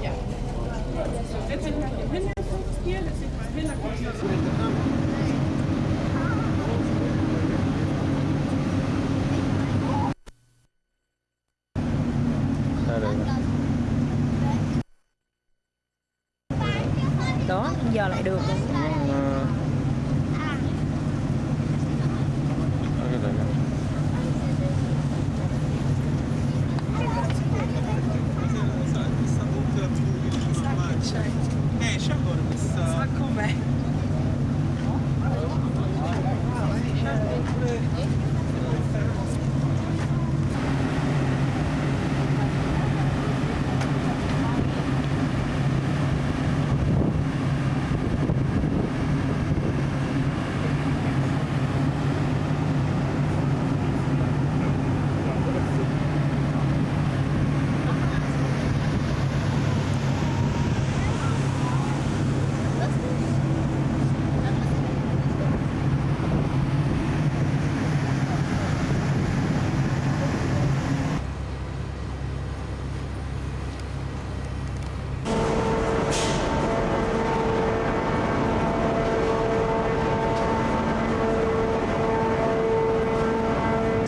Ja. Jetzt sind wir im Hintergrundstil, das sieht man im Hintergrund. Đó, giờ lại được rồi. Mexe agora, Sabe como é?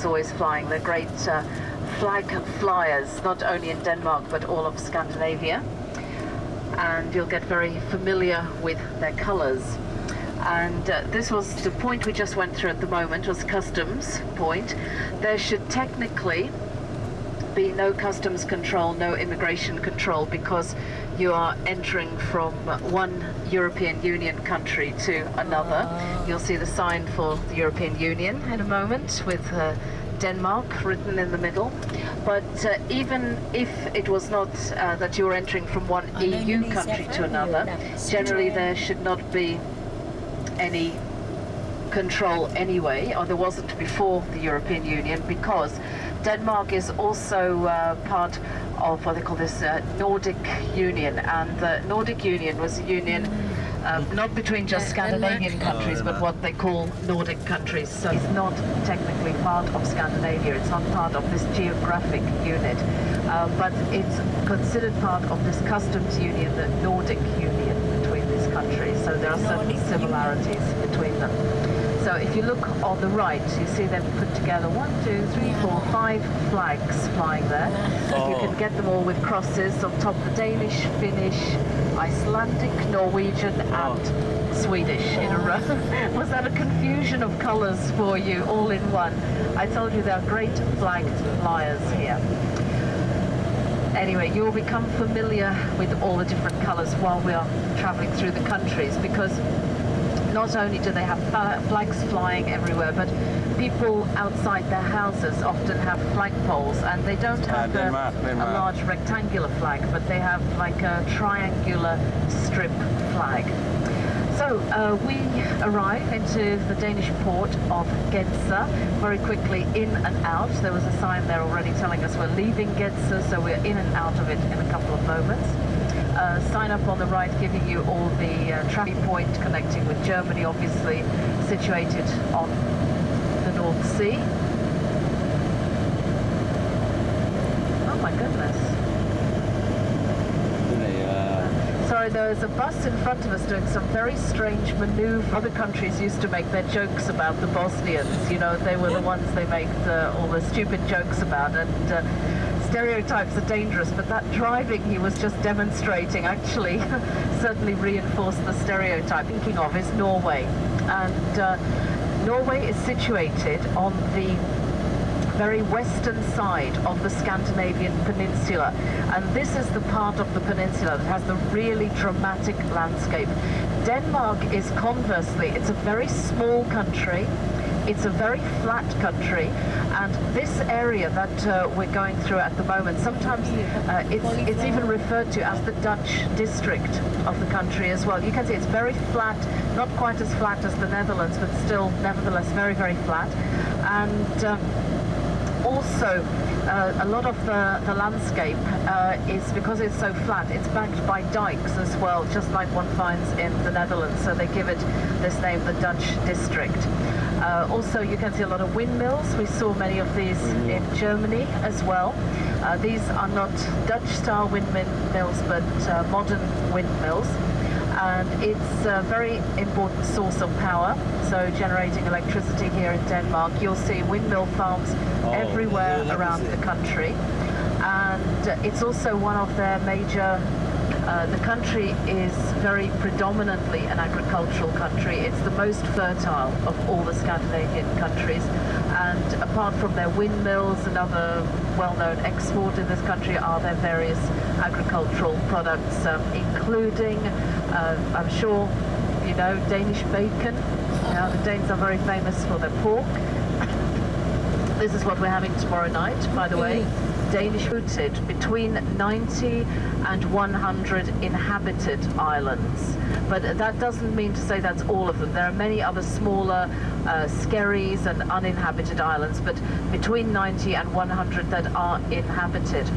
Always flying. They're great flag flyers, not only in Denmark but all of Scandinavia, and you'll get very familiar with their colors. And this was the point we just went through at the moment, was customs point. There should technically be no customs control, no immigration control, because you are entering from one European Union country to another. You'll see the sign for the European Union in a moment with Denmark written in the middle. But even if it was not that you were entering from one EU country to another, generally there should not be any control anyway, or there wasn't before the European Union, because Denmark is also part of what they call this Nordic Union, and the Nordic Union was a union not between just Scandinavian countries, but what they call Nordic countries. So it's not technically part of Scandinavia, it's not part of this geographic unit, but it's considered part of this customs union, the Nordic Union between these countries. So there are certain similarities between them. So if you look on the right, you see them put together 1, 2, 3, 4, 5 flags flying there. You can get them all with crosses on top, the Danish, Finnish, Icelandic, Norwegian and Swedish in a row. Was that a confusion of colours for you all in one? I told you there are great flagged flyers here. Anyway, you'll become familiar with all the different colours while we are travelling through the countries, because not only do they have flags flying everywhere, but people outside their houses often have flagpoles, and they don't have a large rectangular flag, but they have like a triangular strip flag. So we arrive into the Danish port of Gedser very quickly, in and out. There was a sign there already telling us we're leaving Gedser, so we're in and out of it in a couple of moments. Sign up on the right giving you all the traffic point connecting with Germany, obviously situated on the North Sea. Oh my goodness. Sorry, there's a bus in front of us doing some very strange manoeuvre. Other countries used to make their jokes about the Bosnians, you know, they were the ones they made all the stupid jokes about, and stereotypes are dangerous, but that driving he was just demonstrating actually certainly reinforced the stereotype. Thinking of is Norway, and Norway is situated on the very western side of the Scandinavian peninsula, and this is the part of the peninsula that has the really dramatic landscape. Denmark is conversely, it's a very small country. It's a very flat country, and this area that we're going through at the moment, sometimes it's even referred to as the Dutch district of the country as well. You can see it's very flat, not quite as flat as the Netherlands, but still nevertheless very, very flat. And all also a lot of the landscape is, because it's so flat, it's backed by dikes as well, just like one finds in the Netherlands, so they give it this name, the Dutch district. Also, you can see a lot of windmills. We saw many of these in Germany as well. These are not Dutch-style windmills, but modern windmills. And it's a very important source of power, so generating electricity here in Denmark. You'll see windmill farms everywhere around the country. And it's also one of their major the country is very predominantly an agricultural country. It's the most fertile of all the Scandinavian countries, and apart from their windmills, another well-known export in this country are their various agricultural products, including, I'm sure you know, Danish bacon. Now, the Danes are very famous for their pork. This is what we're having tomorrow night, by the way. Danish rooted between 90 and 100 inhabited islands. But that doesn't mean to say that's all of them. There are many other smaller skerries and uninhabited islands, but between 90 and 100 that are inhabited.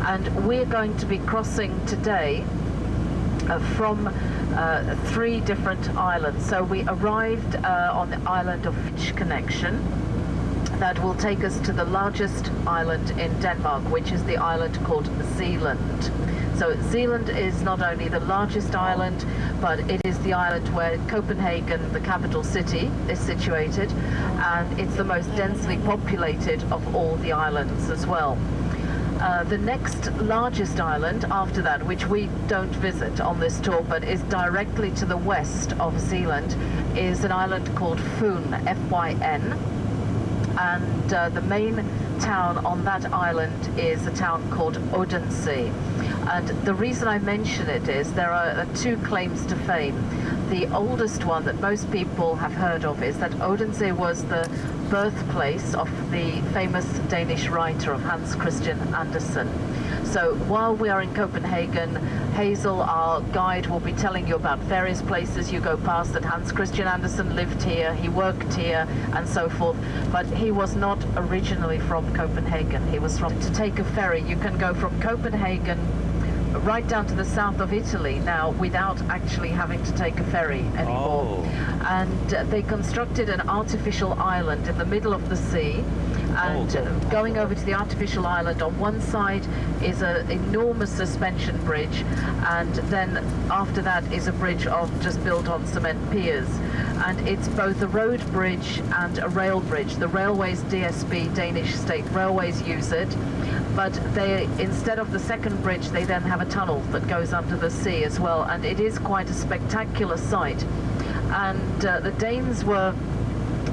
And we're going to be crossing today from 3 different islands. So we arrived on the island of Fitch Connection. That will take us to the largest island in Denmark, which is the island called Zealand. So Zealand is not only the largest island, but it is the island where Copenhagen, the capital city, is situated, and it's the most densely populated of all the islands as well. The next largest island after that, which we don't visit on this tour, but is directly to the west of Zealand, is an island called Fyn, F-Y-N. And the main town on that island is a town called Odense. And the reason I mention it is there are 2 claims to fame. The oldest one that most people have heard of is that Odense was the birthplace of the famous Danish writer of Hans Christian Andersen. So while we are in Copenhagen, Hazel, our guide, will be telling you about various places you go past that Hans Christian Andersen lived here, he worked here, and so forth. But he was not originally from Copenhagen. He was from, to take a ferry. You can go from Copenhagen right down to the south of Italy now without actually having to take a ferry anymore. And they constructed an artificial island in the middle of the sea. And going over to the artificial island, on one side is an enormous suspension bridge, and then after that is a bridge just built on cement piers. And it's both a road bridge and a rail bridge. The railways, DSB, Danish State Railways, use it, but they, instead of the second bridge, they then have a tunnel that goes under the sea as well, and it is quite a spectacular sight. And the Danes were,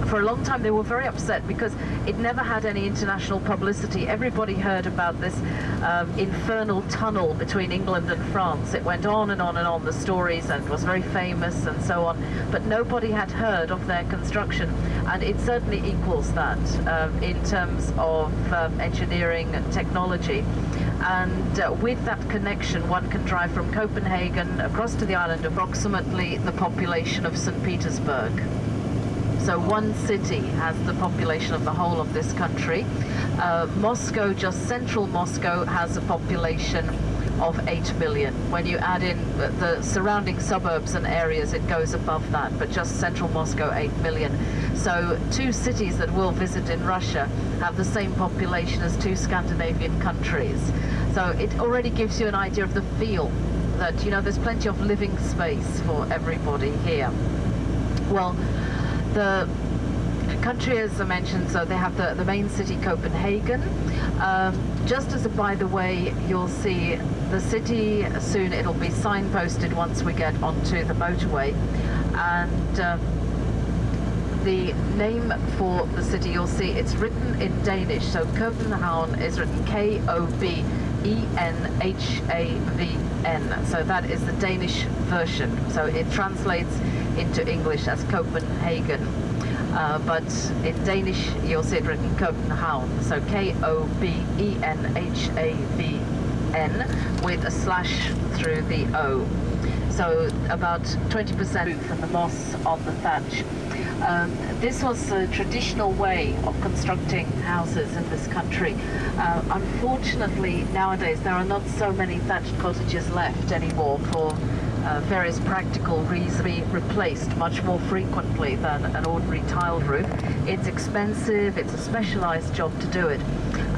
for a long time, they were very upset because it never had any international publicity. Everybody heard about this infernal tunnel between England and France. It went on and on and on, the stories, and it was very famous and so on. But nobody had heard of their construction, and it certainly equals that in terms of engineering and technology. And with that connection, one can drive from Copenhagen across to the island, approximately the population of St. Petersburg. So one city has the population of the whole of this country. Moscow, just central Moscow, has a population of 8 million. When you add in the surrounding suburbs and areas, it goes above that, but just central Moscow, 8 million. So 2 cities that we'll visit in Russia have the same population as 2 Scandinavian countries. So it already gives you an idea of the feel that, you know, there's plenty of living space for everybody here. Well, the country, as I mentioned, so they have the main city, Copenhagen. Just as a by the way, you'll see the city soon. It'll be signposted once we get onto the motorway. And the name for the city, you'll see it's written in Danish. So Copenhagen is written K-O-B-E-N-H-A-V-N. So that is the Danish version. So it translates into English as Copenhagen. But in Danish, you'll see it written Copenhagen. So K-O-B-E-N-H-A-V-N with a slash through the O. So about 20% roof and the moss on the thatch. This was a traditional way of constructing houses in this country. Unfortunately, nowadays there are not so many thatched cottages left anymore for various practical reasons. Be replaced much more frequently than an ordinary tiled roof. It's expensive, it's a specialized job to do it,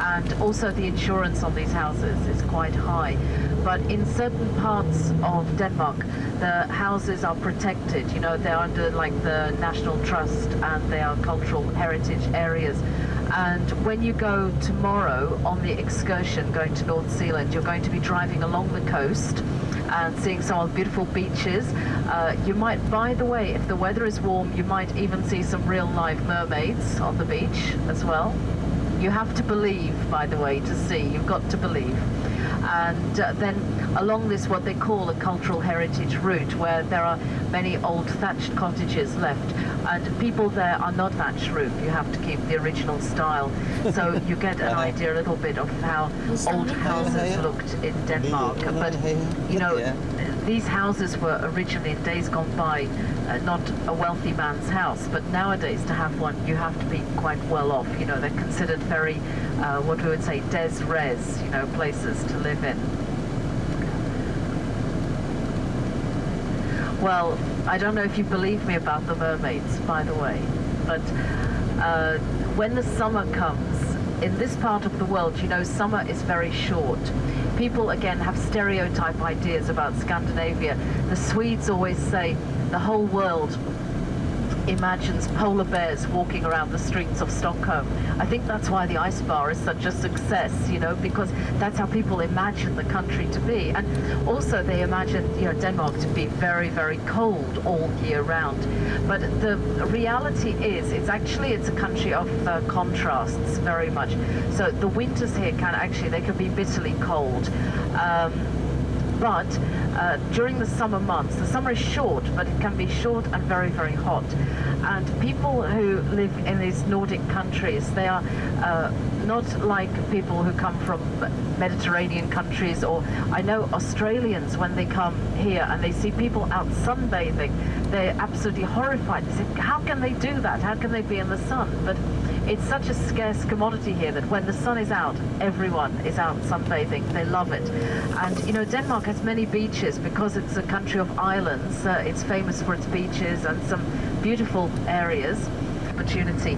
and also the insurance on these houses is quite high. But in certain parts of Denmark, the houses are protected. You know, they're under like the National Trust and they are cultural heritage areas. And when you go tomorrow on the excursion going to North Zealand, you're going to be driving along the coast and seeing some of the beautiful beaches. You might, by the way, if the weather is warm, you might even see some real live mermaids on the beach as well. You have to believe, by the way, to see. You've got to believe. And then along this, what they call a cultural heritage route, where there are many old thatched cottages left, and people there are not thatched roof. You have to keep the original style. So you get an idea a little bit of how old houses looked in Denmark. But, you know, these houses were originally, in days gone by, not a wealthy man's house, but nowadays to have one, you have to be quite well off. You know, they're considered very, what we would say, des res, you know, places to live in. Well, I don't know if you believe me about the mermaids, by the way, but when the summer comes, in this part of the world, you know, summer is very short. People, again, have stereotype ideas about Scandinavia. The Swedes always say the whole world imagines polar bears walking around the streets of Stockholm. I think that's why the ice bar is such a success, you know, because that's how people imagine the country to be. And also they imagine, you know, Denmark to be very, very cold all year round. But the reality is, it's a country of contrasts very much. So the winters here they can be bitterly cold. But during the summer months, the summer is short, but it can be short and very, very hot. And people who live in these Nordic countries, they are not like people who come from Mediterranean countries, or I know Australians, when they come here and they see people out sunbathing, they're absolutely horrified. They say, how can they do that? How can they be in the sun? But it's such a scarce commodity here that when the sun is out, everyone is out sunbathing. They love it. And, you know, Denmark has many beaches because it's a country of islands. It's famous for its beaches and some beautiful areas. Opportunity.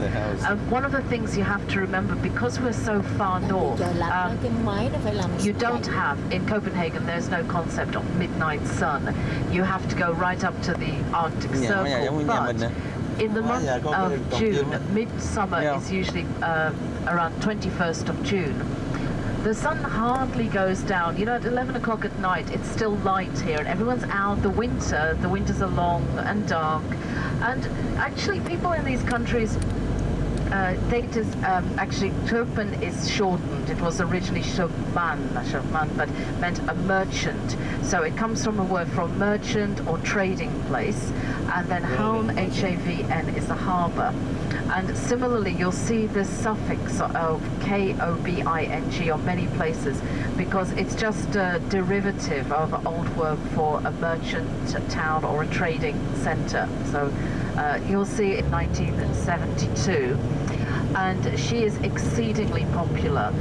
One of the things you have to remember, because we're so far north, you don't have, in Copenhagen, there's no concept of midnight sun. You have to go right up to the Arctic Circle. But in the month of June, midsummer is usually around 21st of June. The sun hardly goes down. You know, at 11 o'clock at night, it's still light here, and everyone's out. The winters are long and dark. And actually, people in these countries, actually, Turpen is shortened. It was originally Shopman, but meant a merchant. So it comes from a word from merchant or trading place. And then Havn, H-A-V-N, is the harbour. And similarly, you'll see the suffix of K-O-B-I-N-G on many places, because it's just a derivative of old word for a merchant town or a trading centre. So you'll see it in 1972. And she is exceedingly popular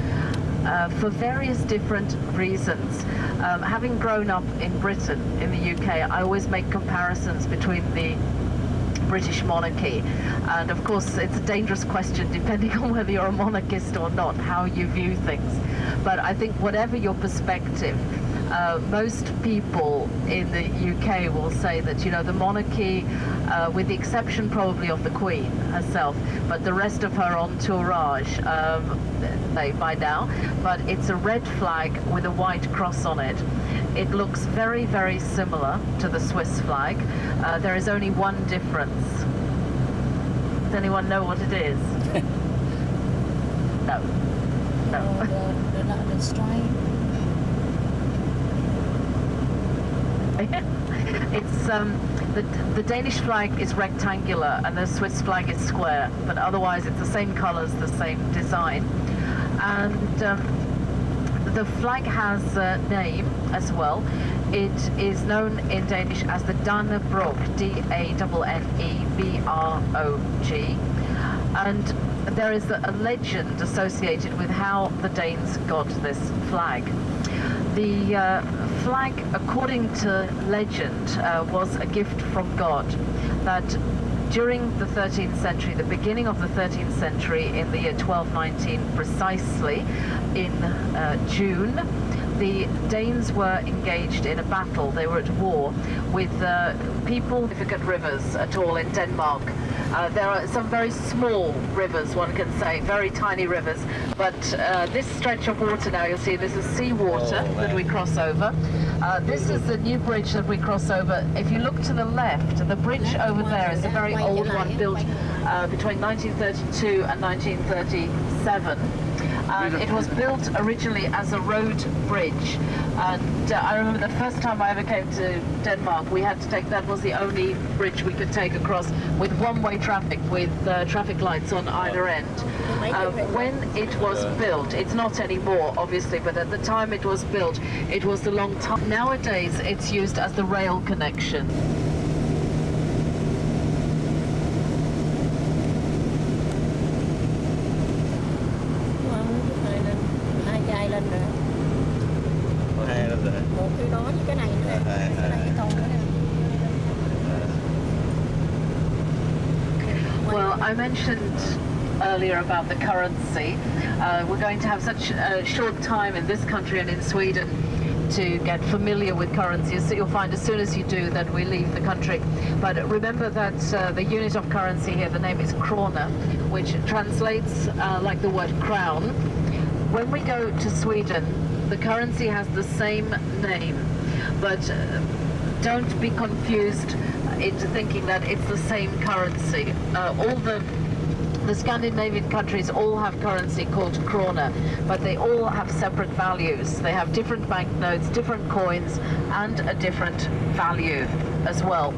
for various different reasons. Having grown up in Britain, in the UK, I always make comparisons between the British monarchy, and of course it's a dangerous question depending on whether you're a monarchist or not, how you view things. But I think whatever your perspective, most people in the UK will say that, you know, the monarchy, with the exception probably of the Queen herself, but the rest of her entourage, by now, but it's a red flag with a white cross on it. It looks very, very similar to the Swiss flag. There is only one difference. Does anyone know what it is? No. No. The stripe. It's the Danish flag is rectangular and the Swiss flag is square, but otherwise it's the same colors, the same design. And the flag has a name as well. It is known in Danish as the Dannebrog, D-A-N-N-E-B-R-O-G. And there is a legend associated with how the Danes got this flag. The flag, according to legend, was a gift from God, that during the 13th century, the beginning of the 13th century, in the year 1219 precisely, in June, the Danes were engaged in a battle. They were at war with people. Significant rivers at all in Denmark. There are some very small rivers, one can say, very tiny rivers, but this stretch of water now, you'll see this is seawater that we cross over. This is the new bridge that we cross over. If you look to the left, the bridge over there is a very old one, built between 1932 and 1937. It was built originally as a road bridge, and I remember the first time I ever came to Denmark, we had to take, that was the only bridge we could take across with one-way traffic, with traffic lights on either end. When it was built, it's not anymore obviously, but at the time it was built, it was the long time. Nowadays it's used as the rail connection. Well, I mentioned earlier about the currency. We're going to have such a short time in this country and in Sweden to get familiar with currencies. So you'll find as soon as you do that we leave the country. But remember that the unit of currency here, the name is krona, which translates like the word crown. When we go to Sweden, the currency has the same name, but don't be confused into thinking that it's the same currency. All the Scandinavian countries all have currency called krona, but they all have separate values. They have different banknotes, different coins, and a different value as well.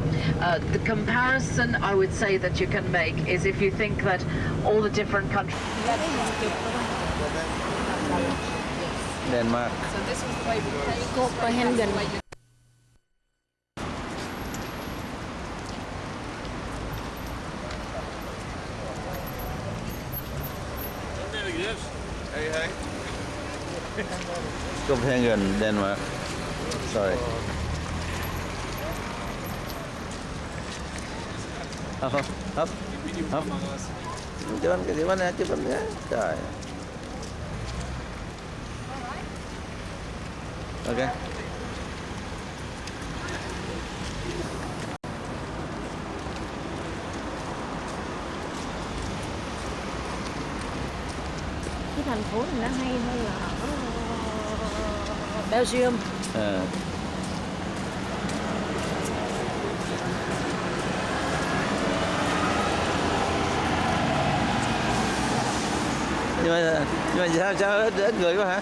The comparison I would say that you can make is if you think that all the different countries... Denmark. So this was the way we played. Copenhagen. Hey, hey. Copenhagen, Denmark. Sorry. Hấp, hấp, hấp. Chụp cái gì nè, chụp nè. Trời. Okay. Cái thành phố này nó hay hơn là ở Belgium. Nhưng mà sao ít người quá hả?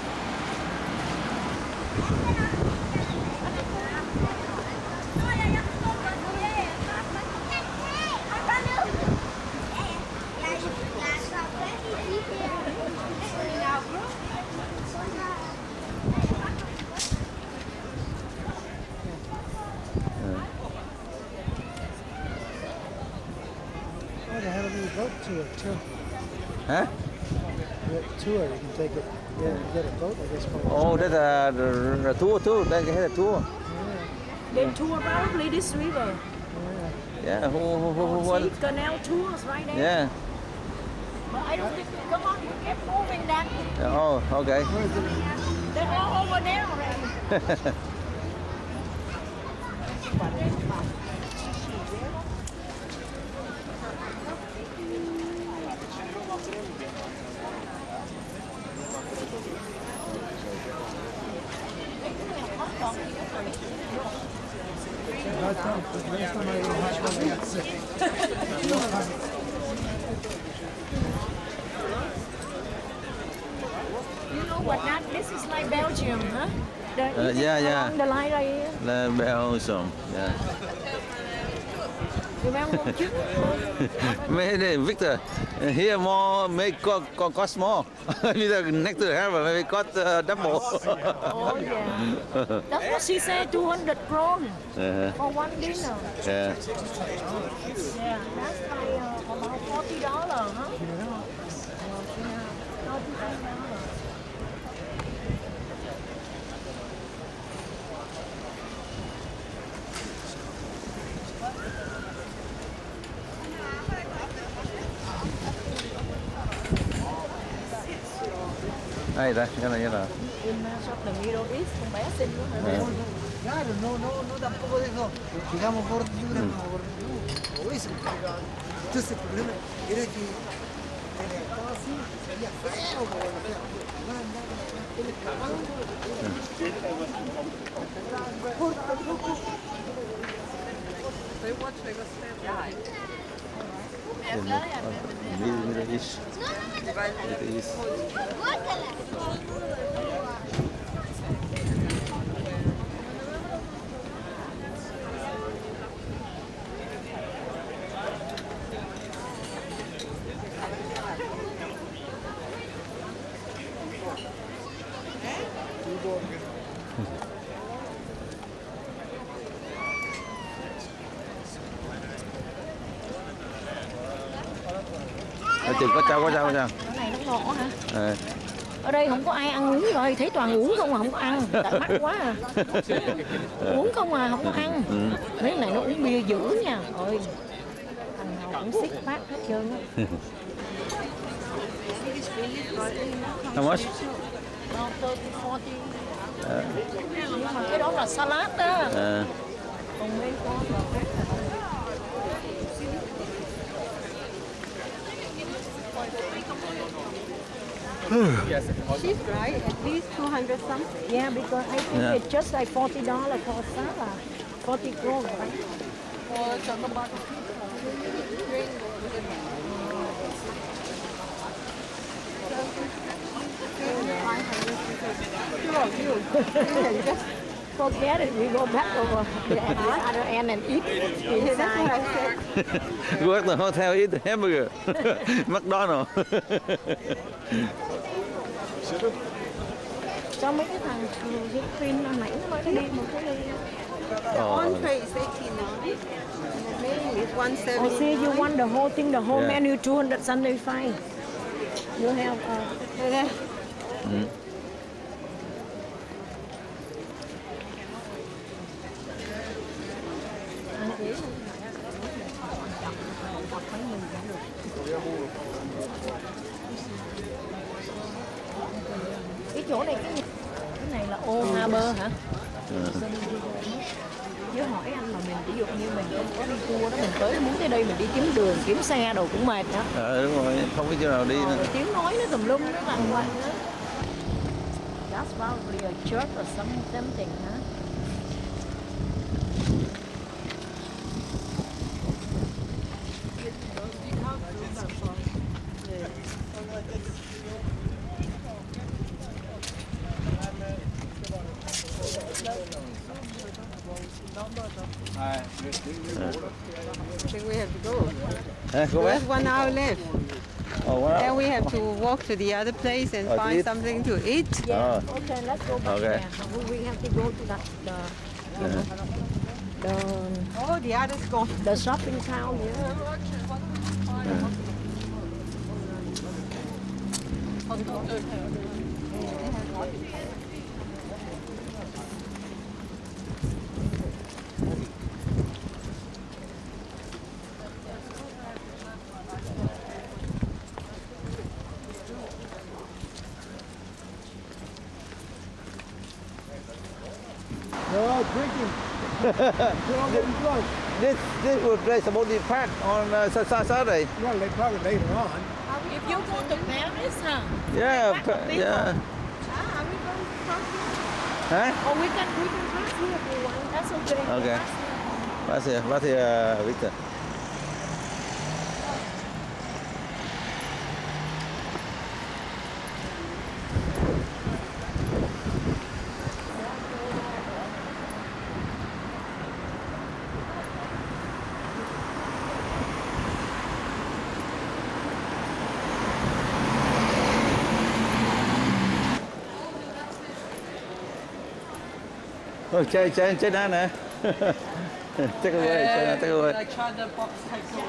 They have a little boat tour too. Hả? Tour, you can take it. Yeah, you get a boat, I guess. Oh, that's a tour. They had a tour. They tour probably this river. Yeah. Who See, canal tours right there. Yeah. But I don't think. Come on, you keep moving that. Oh, okay. They're all over there already. You know what? That this is like Belgium, huh? Yeah. Along the line right here. Belgium. Yeah. Maybe Victor, here more may cost more. Maybe next to her, maybe cost double. Oh yeah. That's what she said, 200 kron for one dinner. Yeah. Yeah, that's like about $40, huh? Đây đây, cái này như nào? In shop the Middle East, con bé xinh quá hả? Claro, no tampoco de eso. Digamos gordura, no gordura. O eso. Entonces el problema era que estaba así, salía feo, como Middle East. Middle East. Chừng có trâu. Cái này nó ngọt hả? À. Ở đây không có ai ăn uống rồi, thấy toàn uống không à, không có ăn, tại mắc quá à. Uống không à, không có ăn. Mấy này nó uống bia dữ nha, ôi. Thằng nào cũng xích phát hết trơn á. How much? 30, 40. Nhưng mà cái đó là salad đó. À. Còn mấy con là khác. Cheap, right? At least 200 something. Yeah, because I think it's just like $40 for salad. 40 kron, right? Or talk about Forget it, we go back over the other end and eat inside. Go to the hotel, eat the hamburger. McDonald's. Cho mấy cái thằng phim nãy nó mới đi một cái ly. one tray is 89. Maybe it's 170. Oh, see, you want the whole thing, the whole Yeah. menu, 275. You have cái chỗ này cái này là Old Harbor hả? Nhớ hỏi anh mà mình ví dụ như mình không có đi tour đó, mình tới muốn tới đây mình đi kiếm đường kiếm xe đồ cũng mệt đó. Đúng rồi, không biết chỗ nào đi nữa. Tiếng nói nó tùm lum nó lằng quanh đó. That's probably a church or something, huh? I think we have to go. Go back. There's 1 hour left. Oh, wow. Then we have to walk to the other place and To find eat? something to eat. Yeah. Okay, let's go back Okay. there. We have to go to that Oh, the other's gone. the shopping town. Yeah. They're all drinking. They're all getting drunk. This will play supposed to be packed on Saturday. Well, they probably later on. If you go to Paris, huh? Yeah, yeah. Are we going to cross here? Huh? Oh, we can pass here if you want. That's okay. Okay. Pass here, Victor. China nè. Take away, China, take away. I tried the box takes away.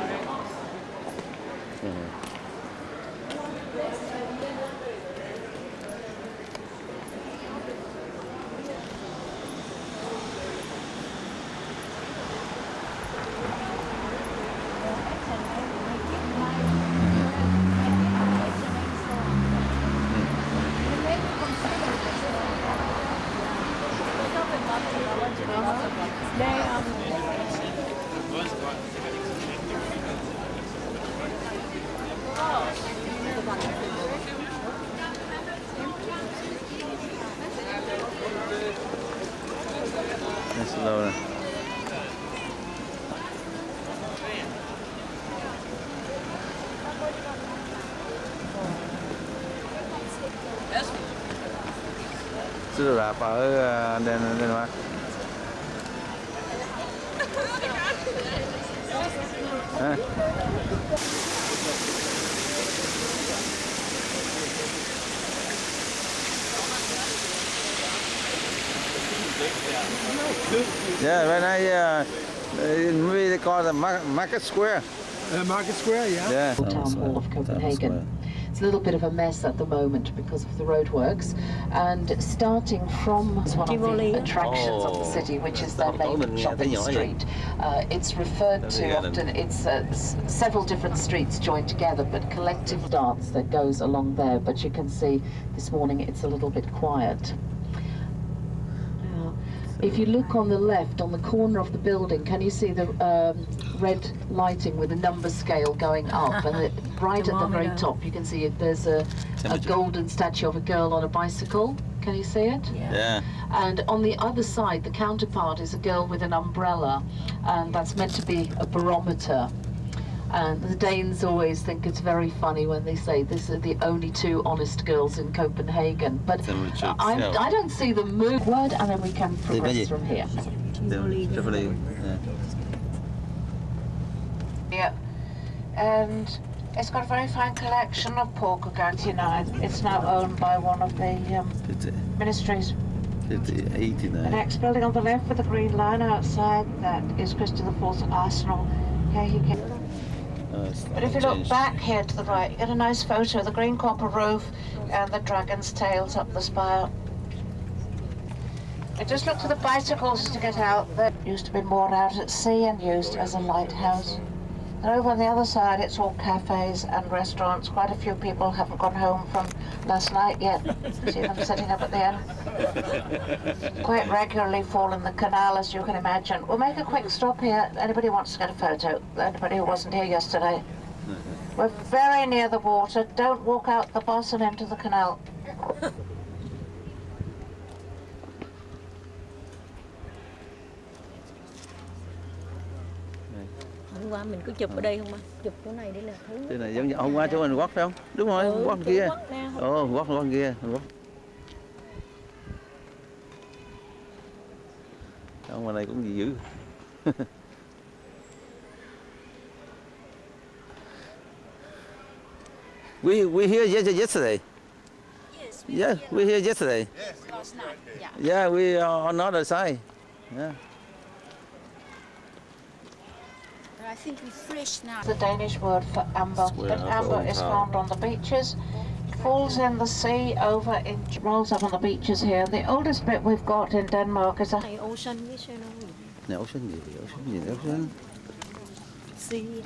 That's low. Sữa rạp ở Denmark. Hả? Yeah, right now, yeah. Maybe they call it Market Square. Market Square, yeah. Yeah. Town Hall of Copenhagen. It's a little bit of a mess at the moment because of the roadworks, and starting from one of the attractions of the city, which is their main shopping street. It's referred to often, it's several different streets joined together, but collective dance that goes along there. But you can see this morning it's a little bit quiet. If you look on the left, on the corner of the building, can you see the red lighting with the number scale going up? And right at the very top, you can see there's a golden statue of a girl on a bicycle. Can you see it? Yeah. And on the other side, the counterpart is a girl with an umbrella, and that's meant to be a barometer. And the Danes always think it's very funny when they say this are the only two honest girls in Copenhagen. But I don't see them move word, and then we can progress from here. Definitely. Yeah, and it's got a very fine collection of polka gats, you know. It's now owned by one of the ministries. 89. The next building on the left with the green line outside, that is Christian IV's Arsenal. Here you can. But if you look back here to the right, you get a nice photo of the green copper roof and the dragon's tails up the spire. I just look to the bicycles to get out. That used to be moored out at sea and used as a lighthouse. And over on the other side, it's all cafes and restaurants. Quite a few people haven't gone home from last night yet. See them sitting up at the end. Quite regularly fall in the canal, as you can imagine. We'll make a quick stop here. Anybody wants to get a photo? Anybody who wasn't here yesterday? We're very near the water. Don't walk out the bus and into the canal. Hôm qua mình cứ chụp ở đây không ạ? Chụp chỗ này để là thứ. Đây này giống như hôm qua chỗ mình quất phải không? Đúng rồi, quất kia. Ồ, quất kia, quất. Ở ngoài này cũng gì dữ. we here yesterday. Yes. Yeah, we here yesterday. Last night. Yeah. Yeah, we are on the other side. Yeah. I think we're fresh now. The Danish word for amber, but amber is found on the beaches. It falls in the sea over in, rolls up on the beaches here. The oldest bit we've got in Denmark is a Ocean với Channel. Nè, ocean gì, ocean. Sea.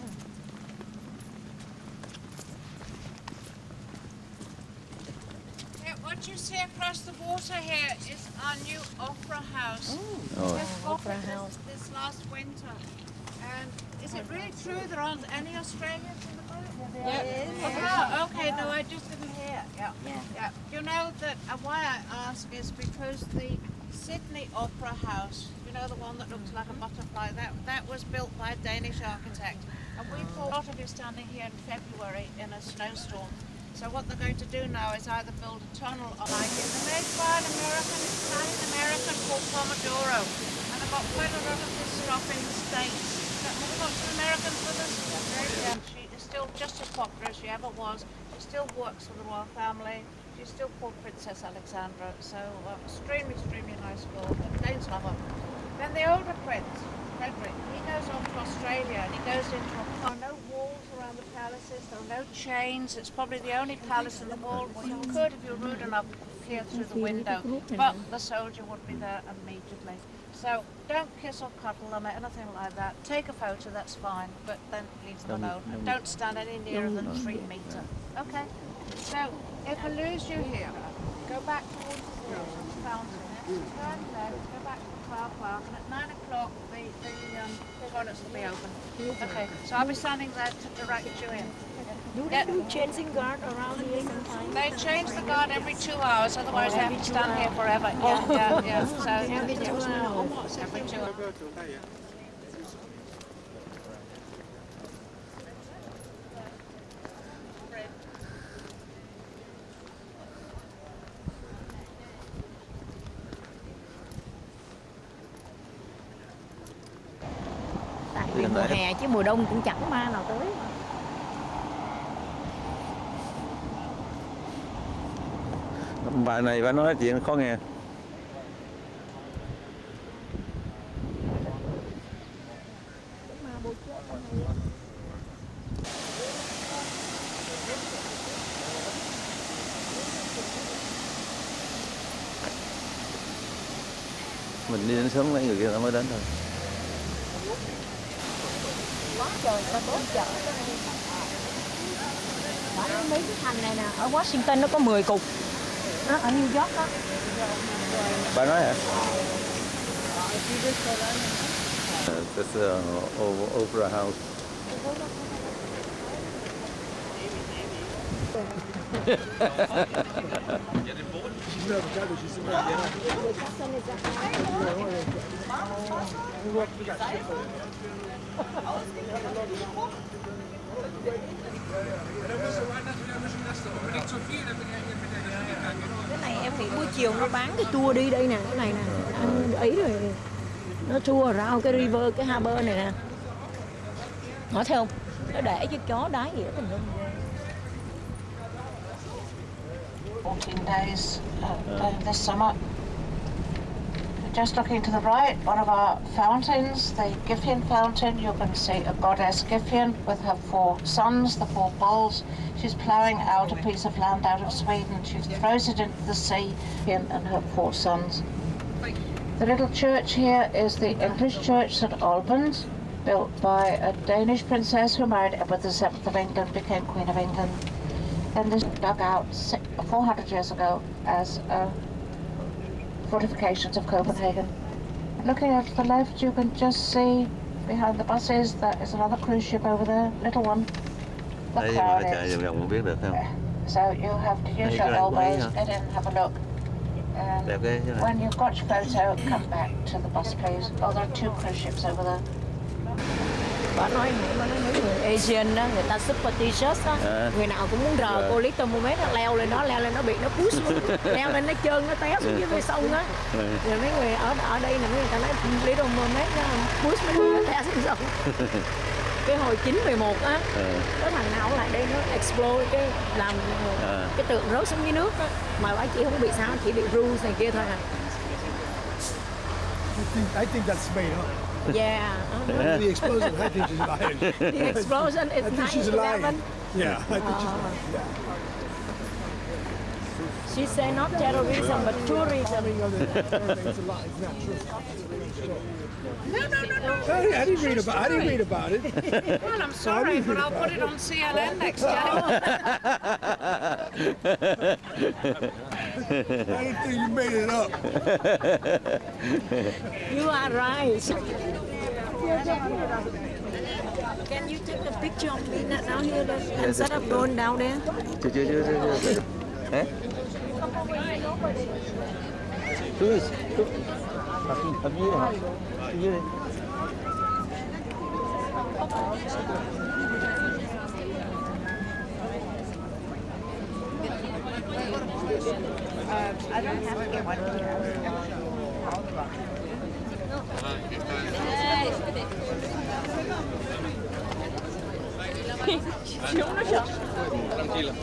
What you see across the water here is our new opera house. Oh. Opera house. This last winter. And is it really true there aren't any Australians in the group? Yeah. Oh, okay, no, I just didn't hear. Yeah. You know that why I ask is because the Sydney Opera House, you know, the one that looks like a butterfly, that was built by a Danish architect. And we thought a lot of you standing here in February in a snowstorm. So what they're going to do now is either build a tunnel or like it. They're made by an Italian-American called Pomodoro. And I've got quite a lot of this stuff in the States. Have we got some Americans with us? Yeah. She is still just as popular as she ever was. She still works for the royal family. She's still called Princess Alexandra. So extremely, extremely nice girl. Danes love them. Then the older prince, Frederick, he goes off to Australia and he goes into a there are no walls around the palaces, there are no chains. It's probably the only palace in the world where you could, if you're rude enough, peer through the window. But the soldier would be there immediately. So don't kiss or cuddle them or anything like that. Take a photo, that's fine, but then leave them alone. And don't stand any nearer than 3 meters. Okay? So if I lose you here, go back towards the fountain. Turn left, go back to the car park, and at 9 o'clock the toilets will be open. Okay, so I'll be standing there to direct you in. Do they do changing guard around here sometimes? They change the guard every 2 hours, otherwise they have to stand here forever. Yeah. So Every 2 hours. every 2 hours. Tại vì mùa hè chứ mùa đông cũng chẳng ma nào tới. Bài này phải nói chuyện khó nghe. Mình đi đến sớm mấy người kia nó mới đến thôi. Quá trời sao tốt chợ. Mấy cái thành này nè, ở Washington nó có 10 cục. Đó, ở New York đó. Bà nói hả? That's Opera House. Cái này em nghĩ buổi chiều nó bán cái tour đi đây nè, cái này nè, ăn ấy rồi. Nó tour rao cái river, cái harbor này nè. Nói thấy không? Nó để cho chó đái gì đó tùm lum. 14 days this summer. Just looking to the right, one of our fountains, the Giffian fountain, you can see a goddess Giffian with her 4 sons, the 4 bulls. She's ploughing out a piece of land out of Sweden. She throws it into the sea, and her 4 sons. The little church here is the English church, St Albans, built by a Danish princess who married Edward VII of England, became Queen of England. And this dug out 400 years ago as fortifications of Copenhagen. Looking at the left, you can just see behind the buses that is another cruise ship over there, little one. The crowd is. So you have to use your elbows, get in, have a look. And when you've got your photo, come back to the bus, please. Oh, there are 2 cruise ships over there. Bà nói mấy người Asian đó, người ta super t-shirt đó, người nào cũng muốn rờ cô Little Mermaid, nó leo lên nó bị nó push xuống, leo lên nó trơn, nó té xuống dưới sông á. Rồi mấy người ở đây là mấy người ta nói Little Mermaid push mấy người nó té xuống sông. Cái hồi 9/11 á, có thằng nào lại đây nó explode cái làm cái tượng rớt xuống dưới nước á, mà bà chỉ không bị sao, chỉ bị bruise này kia thôi à. I think that's made up. Yeah. The explosion, I think she's lying. The explosion is 9/11. Yeah, I think she's lying. Yeah. She said not terrorism, but tourism. It's a lie. It's not true. No. I didn't read about it. Well, I'm sorry, but I'll put it on CNN next time. I didn't think you made it up. You are right. Can you take a picture of me down here instead of going down there? Chưa. Hả? Dưới hả? Dưới đi. I don't have to get one here. Tranquila.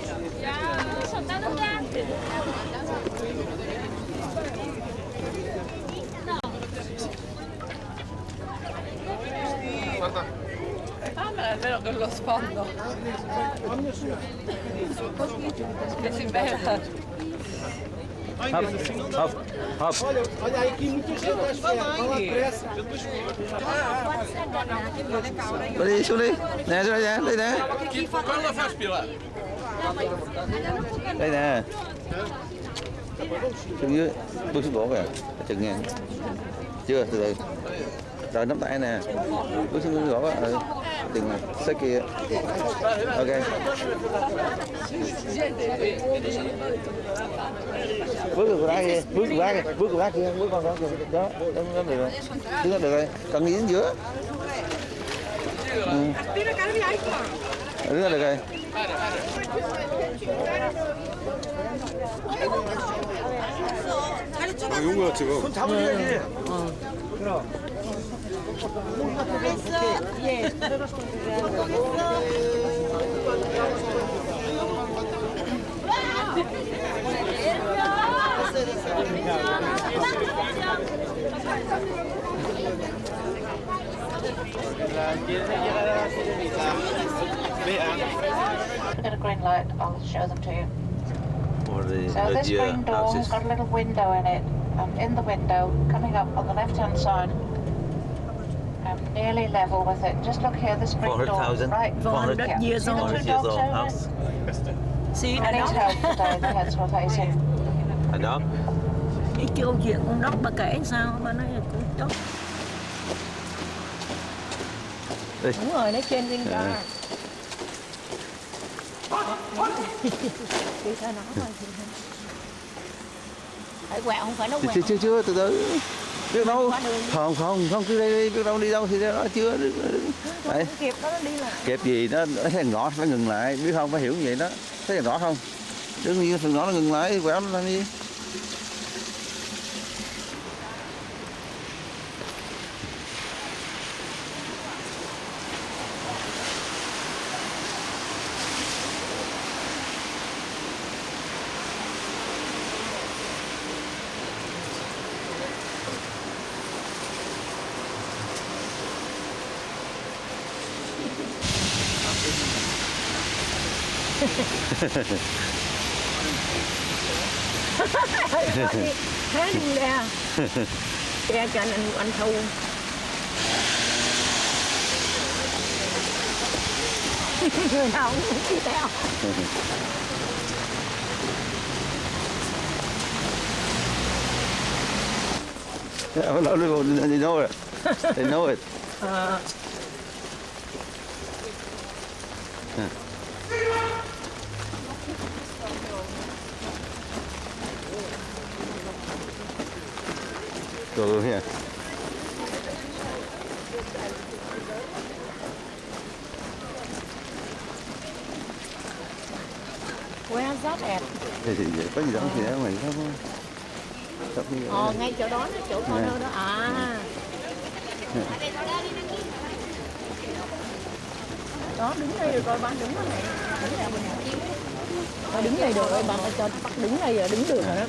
los fondos. Hop. Olha aí que muita gente vai pressa. Đi xuống đi. Nè xuống đây nè, đây nè. Đây nè. Xuống dưới, bước xuống gỗ kìa, chừng nha. Chưa, từ từ. Rồi nắm tay nè. Bước xuống gỗ á, đừng xách kia. Ok. Bước từ ra kia, bước từ ra kia, bước con đó kìa, đó, được rồi. Đứng đó được rồi, cần gì đến giữa. Đứng đó được rồi. 용구야 지금. 손 잡으셔야지. 그럼. Get a green light, I'll show them to you. Or the So this green door has got a little window in it, and in the window, coming up on the left-hand side, nearly level with it. Just look here, this green door, 400,000. right? 400 Yeah. years See the old. two 400 years dogs old over house. See there? that I need dog? help today, the heads were facing. Ở đó. Cái câu chuyện con đốc bà kể sao bà nói là con đốc. Đi. Đúng rồi, nó trên trên car. Đi sao nó rồi. Phải quẹo, không phải nó quẹo. Chưa, từ từ. Biết đâu. Không, cứ đây, biết đâu đi đâu thì đó chưa. Đấy. Kịp đó nó đi lại. Kẹp gì nó thấy ngõ phải ngừng lại, biết không, phải hiểu như vậy đó. Thấy rõ không? Đương nhiên phần ngõ nó ngừng lại, quẹo nó làm gì? Thế đi ra. Ra cho anh Thu. Người nào cũng muốn đi theo. They know it. They know it. Go here. Where's that at? Thì có gì đó thì đó mày không? Ngay chỗ đó, chỗ corner đó. À. Đó, đứng đây được rồi, bạn đứng đó này. Đứng đây mình. Đứng đây được rồi, bạn cho bắt đứng đây là đứng được rồi đó.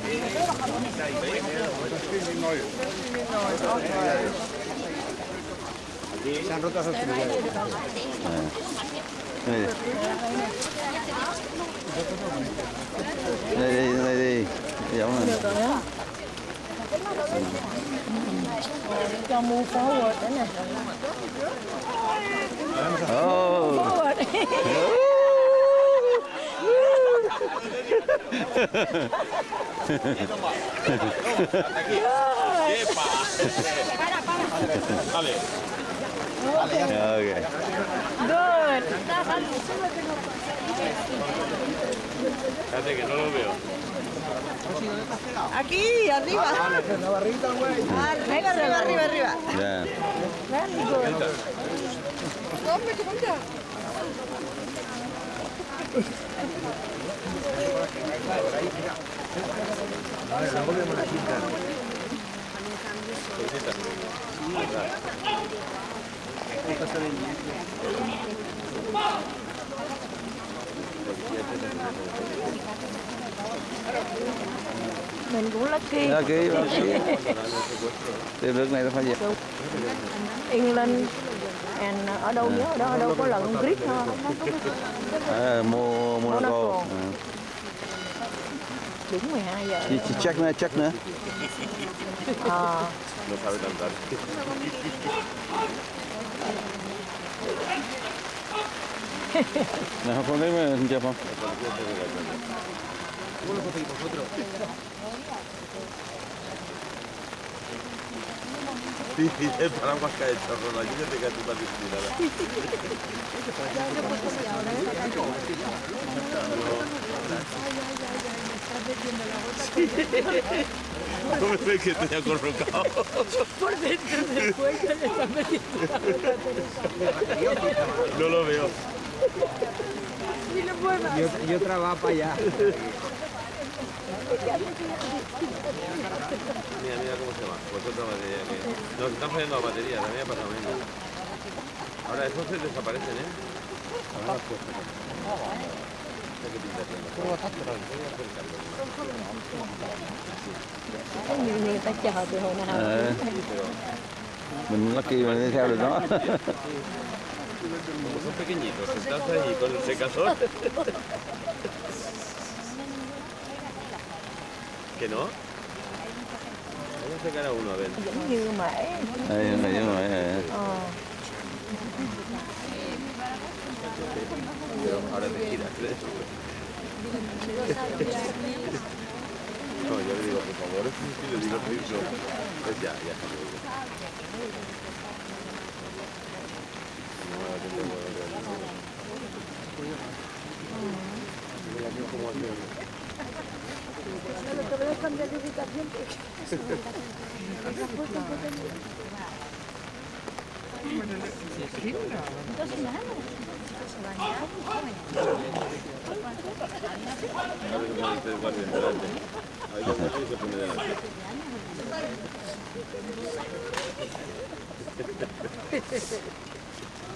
Đây đi. Giống này. Được rồi đó. Cho move forward đấy nè. Oh. Forward. Okay. Good. Espérate que no lo veo. Aquí, arriba. La barrita, güey. Arriba. Yeah. Very good. Hombre, ¿cómo está? Mình cũng lucky. Lucky. Tìm được này là phải gì? England Ở đâu nhớ ở đâu có lợn Greek không? Monaco. Đúng 12 giờ. Chị check nữa. No sabe cantar. ¿En japonés me llaman? ¿Cómo lo conseguís vosotros? Sí, el paraguas que ha hecho Ronald, yo te quedas tan disciplinada. ¿Cómo ves que estoy acorrocado? Por dentro del cuello le está metiendo. No lo veo. Y otra va para allá. Mira cómo se va. Pues otra batería que... Nos están fallando las baterías, la mía pasa lo mismo. Ahora esos se desaparecen, ¿eh? Ahora las puestas. Hay que pintarlo. Nhiều người ta chờ từ hồi nào. Mình lucky mình đi theo được nó. Como son pequeñitos, estás ahí con el secador. ¿Que no? Voy a secar a uno, a ver. Giống như mễ. Này giống rồi. Pero ahora te giras. No, yo le digo, por favor, y le digo, pues ya.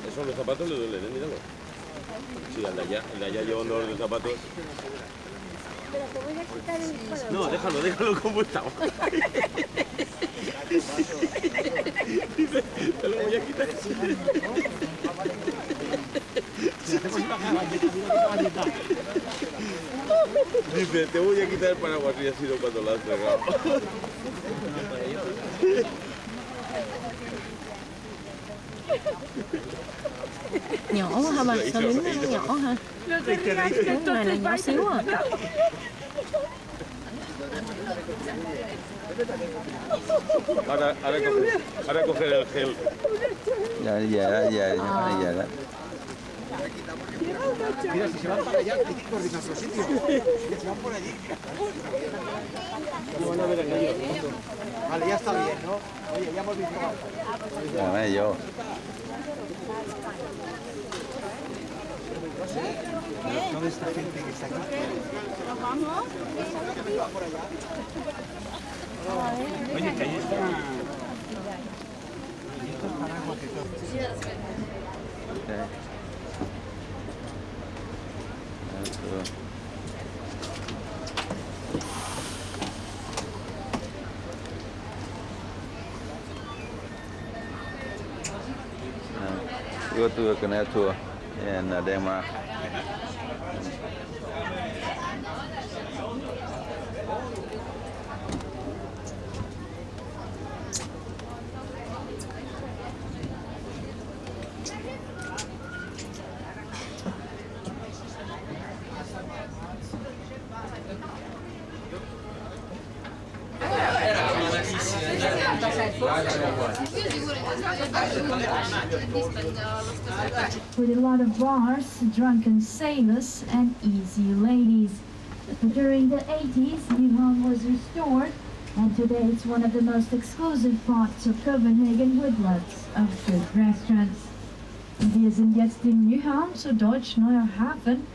Eso los zapatos le duelen, míralo. Sí, al de allá llevo los zapatos. No, déjalo como estaba. Dice, te lo voy a quitar. Dice, te voy a quitar el paraguas y ha sido cuando lo has pegado. Nhỏ quá hả bà? Sao miếng nó nhỏ hả? Miếng này là nhỏ xíu à. Ahora coger el gel. Dạ đó. Mira, si se van para allá, hay que coordinar otro sitio. Que se van por allí. Vale, ya está bien, ¿no? Oye, ya hemos visto. Dạ yo. Toda esta gente que está aquí. Oye, que ahí está. Y estos paraguas que todo. Go to a canal tour in Denmark. With a lot of bars, drunken sailors and easy ladies. But during the 80s, Nyhavn was restored, and today it's one of the most exclusive parts of Copenhagen with lots of good restaurants. Wir sind jetzt in Nyhavn, zu Deutsch Neuer Hafen.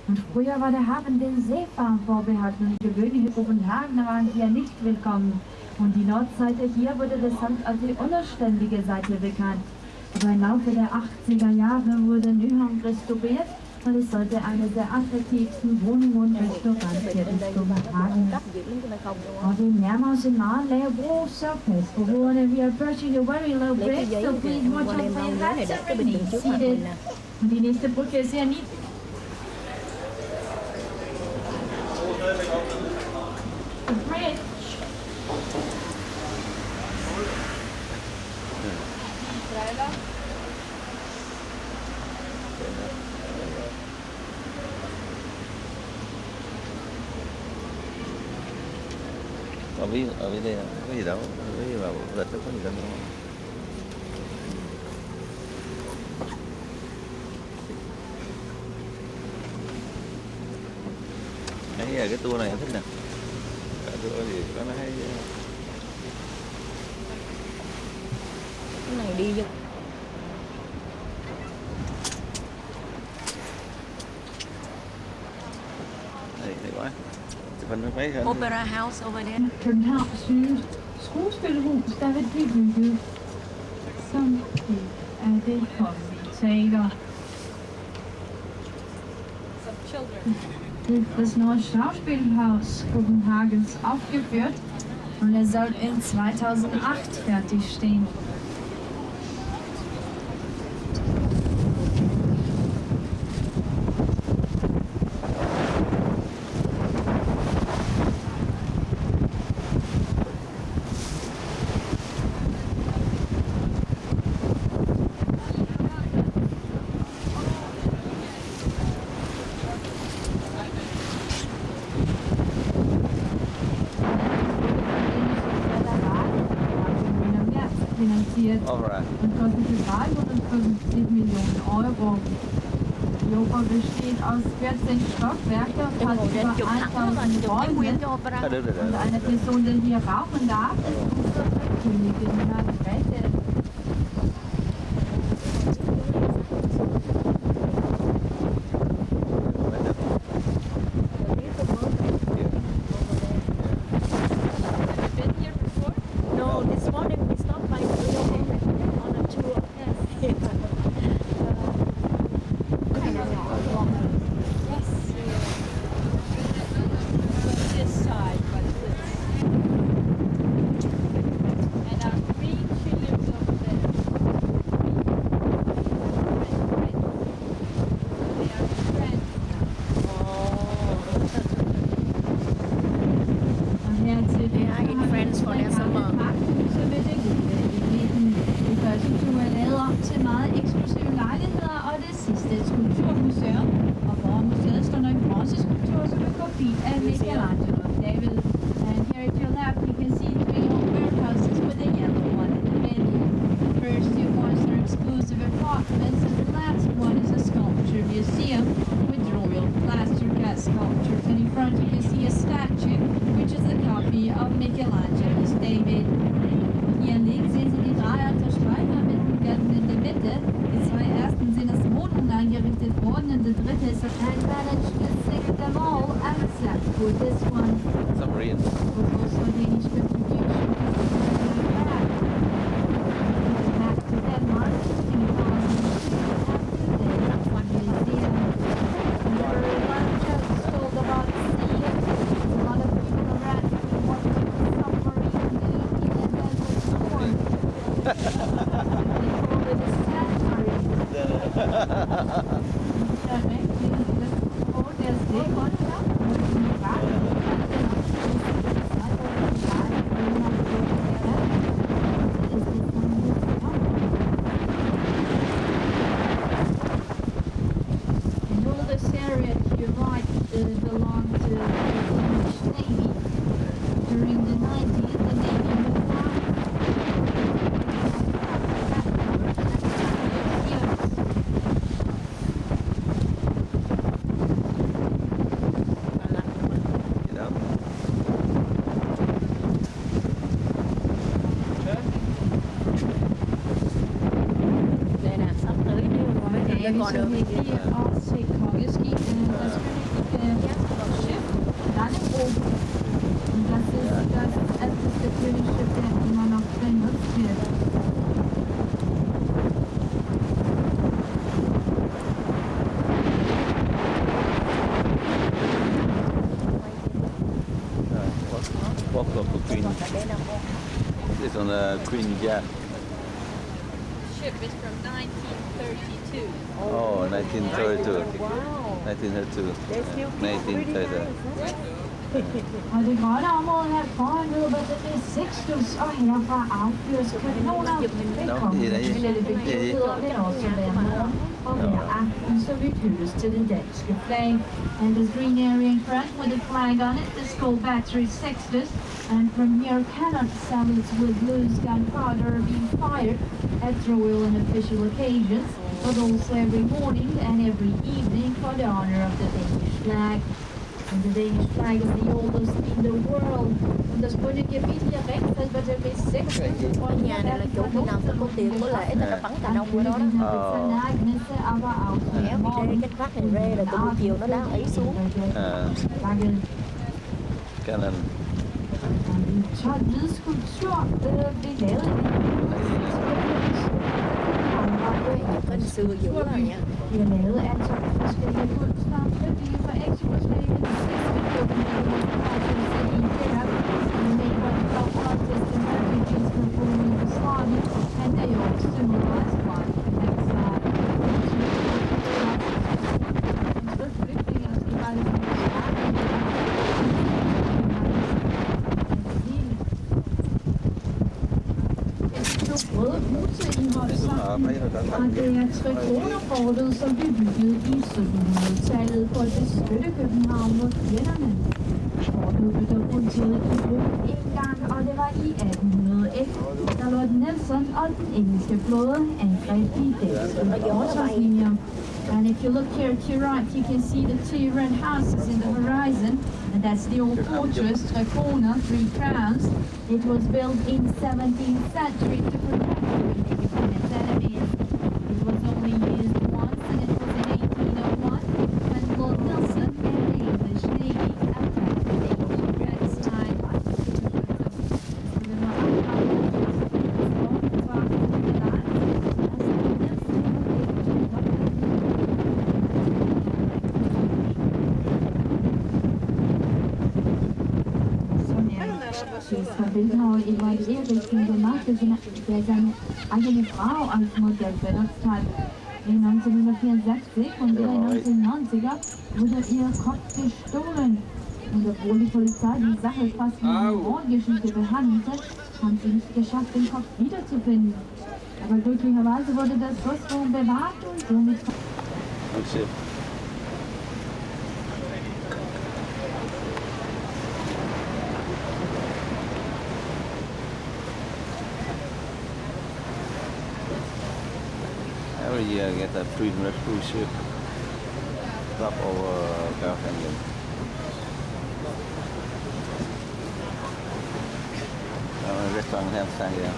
Und früher war der Hafen den Seefahrern vorbehalten. Gewöhnlich Kopenhagen waren hier nicht willkommen. Und die Nordseite hier wurde deshalb als die unanständige Seite bekannt. Aber im Laufe der 80er Jahre wurde Nyhavn restauriert und es sollte eine der attraktivsten Wohnungen und Restaurantketten Kopenhagen. Og det nærmer os en meget lav bro, så pas på hovederne. We are approaching a very low bridge, so please watch out for your hats and remain seated. Og de næste brug, jeg ser lige. The bridge. Ở bên đây là có gì đâu, có gì vào lịch có gì đâu. Đấy là cái tour này em thích nè. Cái tour thì có nó hay. Cái này đi vô. Đây quá. Opera House over there. Københavns skuespillerhus, der vil blive bygget som del af det kongelige teater. Das neue Schauspielhaus Kopenhagens aufgeführt und er soll in 2008 fertigstehen. Finanziert und kostete 350 Millionen Euro. Die Oper besteht aus 14 Stockwerken und hat über 1000 Räume. Und eine Person, die hier rauchen darf, ist unsere Königin Margrethe. Còn được thì se kongeskibene, das königliche Schiff Dannebrog. Und das ist das älteste Königsschiff, das immer noch benutzt wird. on Queen Jack. Ship is from 1932. Oh, 1932. Wow. 1932. They still keep pretty 1932. nice, Og det grønne område her foran løber det er Sextus, og herfra affyres kanoner. Velkommen til alle begivenheder, men også hver morgen og hver aften, så vi hyldes til den danske flag. And this green area in front with the flag on it, the school battery Sextus, and from here cannon salutes with loose gunpowder being fired at royal and official occasions, but also every morning and every evening for the honor of the Danish flag. And the Danish flag is the oldest in the world. Und das grüne Gebiet hier rechts, das wird nämlich 6 Nhà này là chỗ khi nào có tiền có lẽ người ta bắn tà nông ở đó đó. Mẹ bị rê cái phát này rê là từ buổi chiều nó đã ấy xuống. Cannon. Så en hvid skulptur blev lavet Bên xưa dữ rồi nha. Vi har lavet altså forskellige kunstnere, fordi for eksklusivt and they all symbolize one røde bruseindhold sammen, og det er Trikronerfortet, som blev bygget i 1700-tallet for at beskytte København mod fjenderne. Fortet blev dog kun taget i brug en gang, og det var i 1801, da Lord Nelson og den engelske flåde angreb de danske forsvarslinjer. And if you look here to your right, you can see the two red houses in the horizon, and that's the old fortress, Trekroner, 3 crowns. It was built in 17th century to protect its enemies. It was only used once, and it was in 1801 when Lord Nelson and the English Navy attacked the English Red Side. Bildhauer Ewald Eriksen gemacht, der seine eigene Frau als Modell benutzt hat. In 1964 und in den 1990er wurde ihr Kopf gestohlen. Und obwohl die Polizei die Sache fast wie eine Mordgeschichte behandelte, haben sie nicht geschafft, den Kopf wiederzufinden. Aber glücklicherweise wurde das Rüstung bewahrt und somit... Every year I get a free cruise ship stop over Bear Canyon. Restaurant have sang here.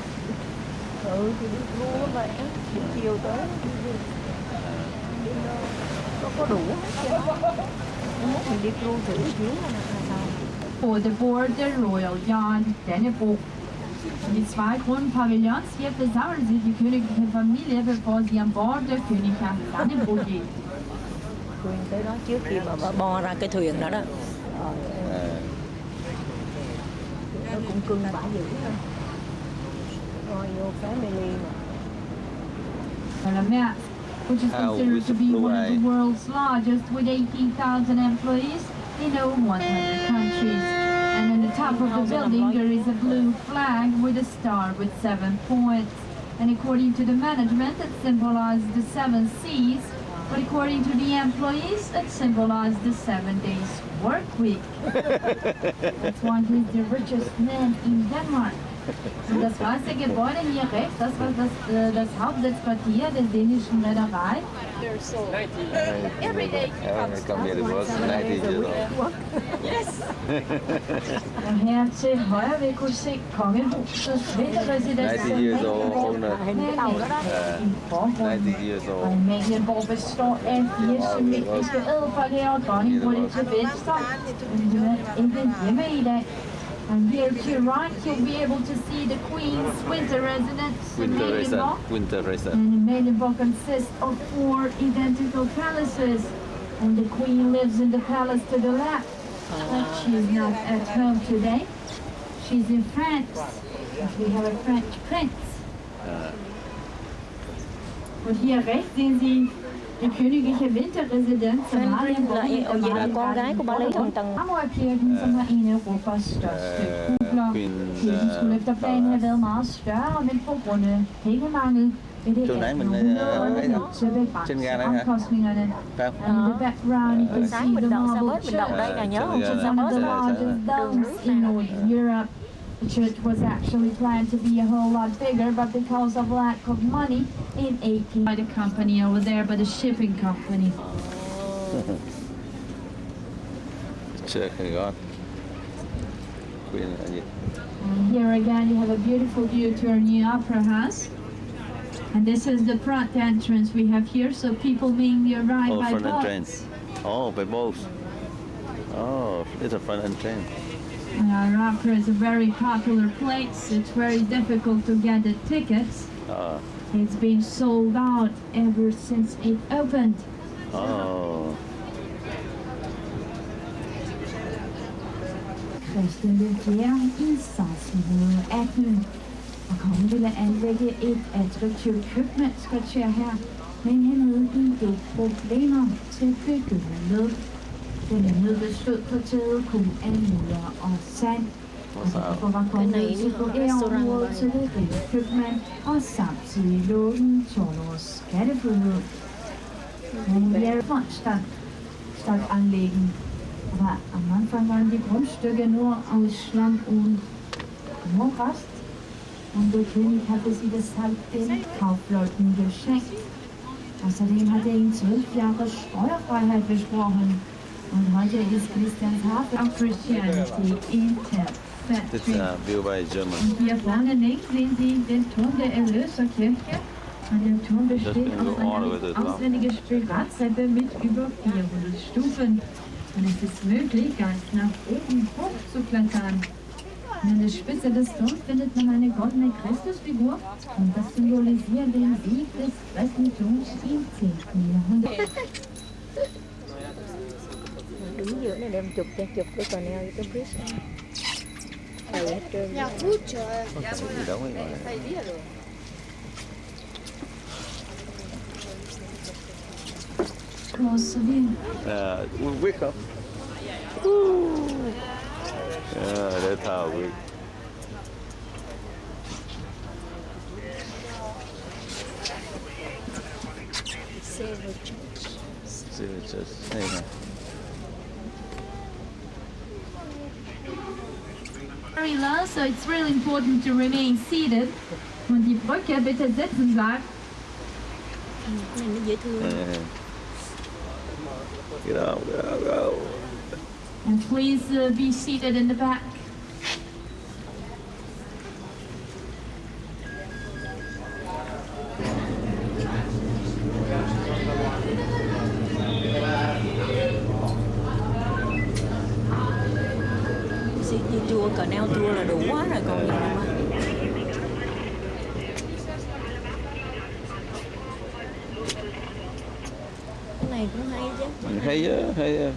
Thì đi tour vậy á, chiều tới có đủ hết trơn. Mình đi tour thử xíu là sao? For the board, the Royal Yard, Dannebrog. Die 2 Kronenpavillons hier versammeln sich die königliche Familie, bevor sie an Bord der Königin Dannebrog geht. Thuyền tới đó trước khi mà bo ra cái thuyền đó đó. Nó cũng cưng bả dữ thôi. Rồi vô family mà. Which is considered to be one of the world's largest with 18,000 employees in over 100 countries. And on the top of the building there is a blue flag with a star with 7 points. And according to the management it symbolizes the 7 seas, but according to the employees it symbolizes the 7 days work week. That's why he's the richest man in Denmark. Und das weiße Gebäude hier rechts, das war das Hauptsitzquartier der dänischen Reederei. Every day he comes. Yes. Og her til højre vil kunne se kongehusets vinterresidens. 90 years old. 90 years old. Og Amalienborg består af 4 symmetriske ædelfolder og dronningbrudet til venstre. Men hun er ikke hjemme i dag. And here to your right, you'll be able to see the Queen's winter residence, Winter And Amalienborg consists of 4 identical palaces. And the Queen lives in the palace to the left. But she's not at home today. She's in France. We have a French prince. Und hier rechts sehen Sie die königliche Winterresidenz Henry là vậy là con gái của bà Lý Thần Tần. Ammerkirken, som var en af Europas største kupler. Kirken skulle efter planen have været meget større, men på grund af pengemangel blev det 1800 omkostningerne. In the background, you can see the marble church, which is one of the largest domes in Northern Europe. The church was actually planned to be a whole lot bigger, but because of lack of money, in 18 by the company over there, by the shipping company. Church of God. And here again, you have a beautiful view to our new opera house. And this is the front entrance we have here, so people mainly arrive by front boat. entrance. Oh, by boat. Oh, it's a front entrance. And our opera is a very popular place. It's very difficult to get the tickets. It's been sold out ever since it opened. Oh. Christian den 4. i 1618. Og kongen ville anlægge et attraktivt købmandskvarter her, men han havde en del problemer til at begynde med. Den bestod kvarteret kun af mudder og sand, og derfor var kongen nødt til at gå området til det rige købmand, og samtidig lå den 12 års skattefrihed. Men Jerry von Stadt anlegen. Aber am Anfang waren die Grundstücke nur aus Schlamm und Morast. Und der König hatte sie deshalb den Kaufleuten geschenkt. Außerdem hatte er ihnen 12 Jahre Steuerfreiheit versprochen. Und heute ist Christianshavn auf Christianity Interfactory. Und hier vorne links sehen Sie den Turm der Erlöserkirche. Und der Turm besteht aus einer auswendigen Spirattreppe mit über 400 Stufen. Und es ist möglich, ganz nach oben hoch zu klettern. Und an der Spitze des Turms findet man eine goldene Christusfigur. Und das symbolisiert den Sieg des Christentums im 10. Jahrhundert. Đứng giữa này đem chụp cái canal cái bridge. Đầy hết trơn. Close view. Wake up. Yeah, that's how we. Silver Church. Silver Church. Hey, man. Very low, so it's really important to remain seated. Und die Brücke bitte sitzen bleiben. Này nó dễ thương. Get out, go. And please be seated in the back. Đi tour canal tour là đủ quá rồi còn gì nữa mà. Cái này cũng hay chứ. Hay á, hay á.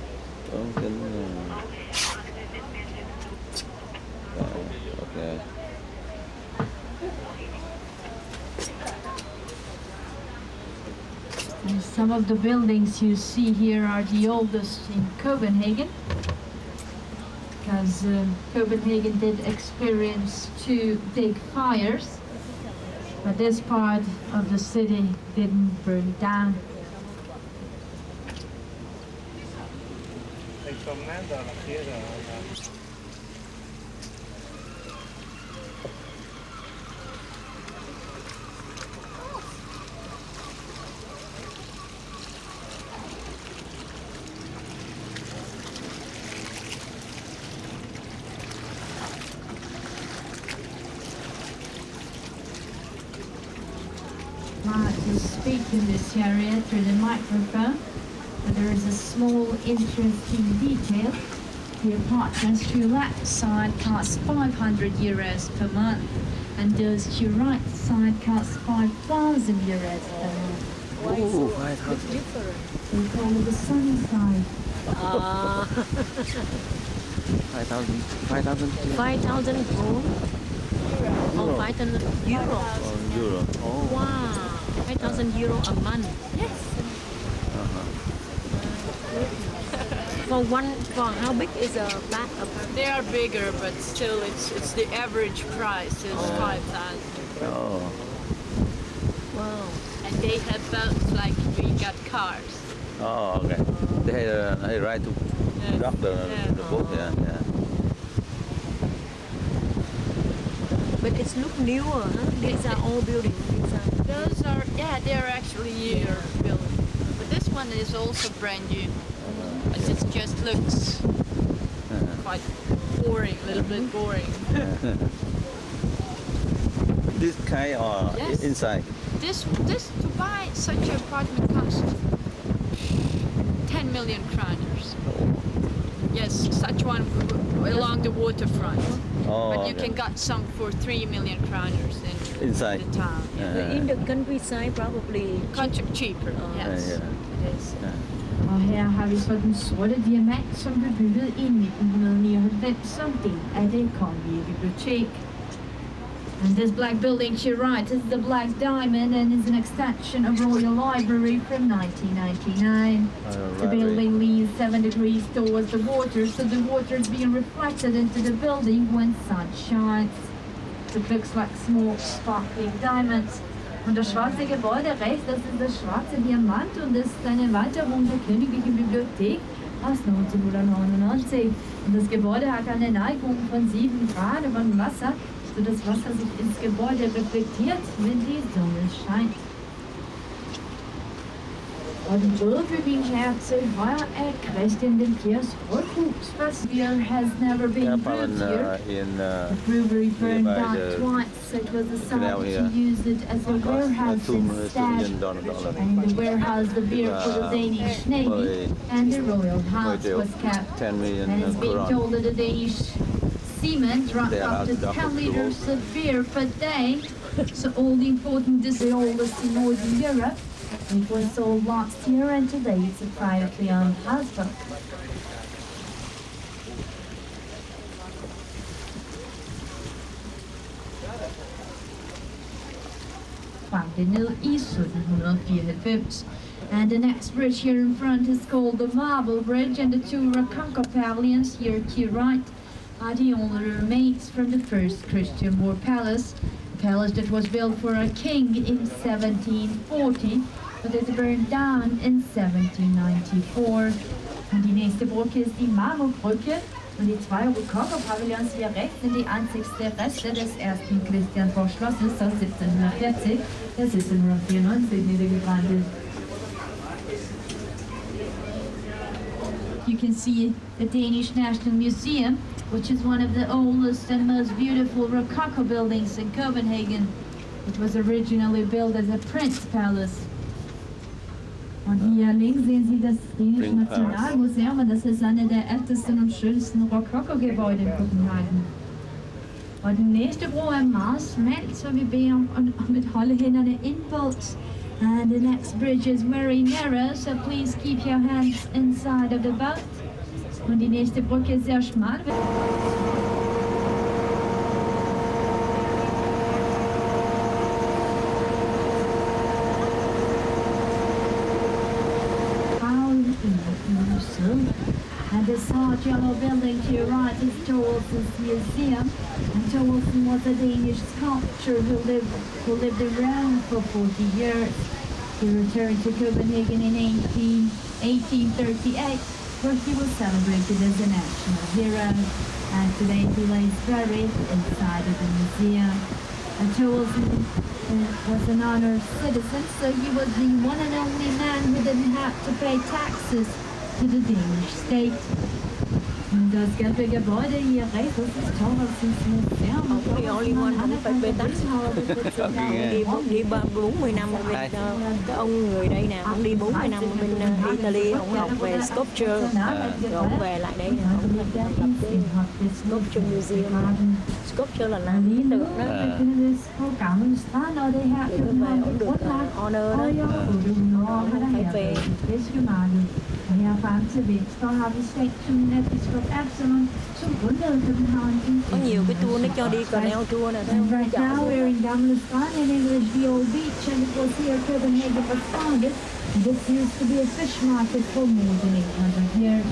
Okay. And some of the buildings you see here are the oldest in Copenhagen. Because Copenhagen did experience 2 big fires, but this part of the city didn't burn down. To speak in this area through the microphone, but there is a small interesting detail. The apartments to your left side cost 500 euros per month, and those to your right side cost 5,000 euros per month. Ooh, 5,000. We call it the sunny side. 5,000. 5,000 krone. Oh, 5,000 euro. Euro. Oh. Wow, 5,000 euro a month. Yes. For how big is a flat? They are bigger, but still, it's the average price is 5,000. Oh. Wow. And they have boats like we got cars. Oh, okay. They had right to dock the boat. Yeah. But it's look newer, huh? These are all buildings. Those are, they're actually year built. But this one is also brand new. But it just looks quite boring, a little bit boring. This kind or Yes. inside? This to buy such an apartment cost 10 million kroners. Yes, such one along the waterfront. Oh, But you okay. can get some for 3 million kroners in Inside. the town. In the countryside probably Cheaper. Yes, yeah. it is. Og her har vi så den sorte diamant, som blev bygget i 1999 som del af det kongelige bibliotek. And this black building to your right is the Black Diamond and is an extension of Royal Library from 1999. The building leans 7 degrees towards the water, so the water is being reflected into the building when sun shines. It looks like small sparkling diamonds. Und das schwarze Gebäude rechts, das ist das schwarze Diamant und das ist eine Erweiterung der Königlichen Bibliothek aus 1999. Und das Gebäude hat eine Neigung von 7 Grad über dem Wasser, so das Wasser sich ins Gebäude reflektiert, wenn die Sonne scheint. Og den røde bygning her til højre er Christian den Fjerdes Rådhus. First beer has never been brewed here. The brewery burned down twice. It was decided to use it as a warehouse instead. And in the warehouse, the beer for the Danish Navy and the Royal House was kept. 10 million And it's being told that the Danish seamen drank up to 10 liters of beer per day. So all the important is the oldest in Northern Europe. It was sold last year and today it's a privately owned houseboat. Founded ned i 1794. And the next bridge here in front is called the Marble Bridge, and the two Rococo pavilions here to your right are the only remains from the first Christian War palace. A palace that was built for a king in 1740. But it burned down in 1794. Und die nächste Brücke ist die Marmorbrücke. Und die zwei Rococo-Pavillons hier rechts sind die einzigsten Reste des ersten Christiansborg-Schlosses aus 1740, das 1794 niedergebrannt ist. You can see the Danish National Museum, which is one of the oldest and most beautiful Rococo buildings in Copenhagen. It was originally built as a prince palace. Und hier links sehen Sie das Dänische Nationalmuseum, und das ist eine der ältesten und schönsten Rokoko-Gebäude in Kopenhagen. Og den næste bro er meget smalt, så vi beder om at holde hænderne indboldt. And the next bridge is very narrow, so please keep your hands inside of the boat. Und die nächste Brücke ist sehr schmal. And this large yellow building to your right is Thorvaldsen's Museum. And Thorvaldsen was a Danish sculptor who lived in Rome for 40 years. He returned to Copenhagen in 1838, where he was celebrated as a national hero. And today he lays buried inside of the museum. And Thorvaldsen was an honored citizen, so he was the one and only man who didn't have to pay taxes to the Danish state. Das gelbe Gebäude hier rechts, das ist Thorvaldsens Museum. The only one không phải bê tắc. Đi 40 năm bên cái ông người đây nè, ông đi 40 năm bên Italy, ông học về sculpture, rồi ông về lại đây nè, ông lập cái sculpture museum. Sculpture là làm lý tượng đó. Để về ông được honor đó, phải về. Her frem til venstre har vi statuen af biskop Absalon, som grundlagde København i Có nhiều cái tour nó cho đi canal tour này thấy And không? right now we're in Gamle Strand, in English, the old beach, and it was here Copenhagen was founded. And this used to be a fish market for more than 800 years.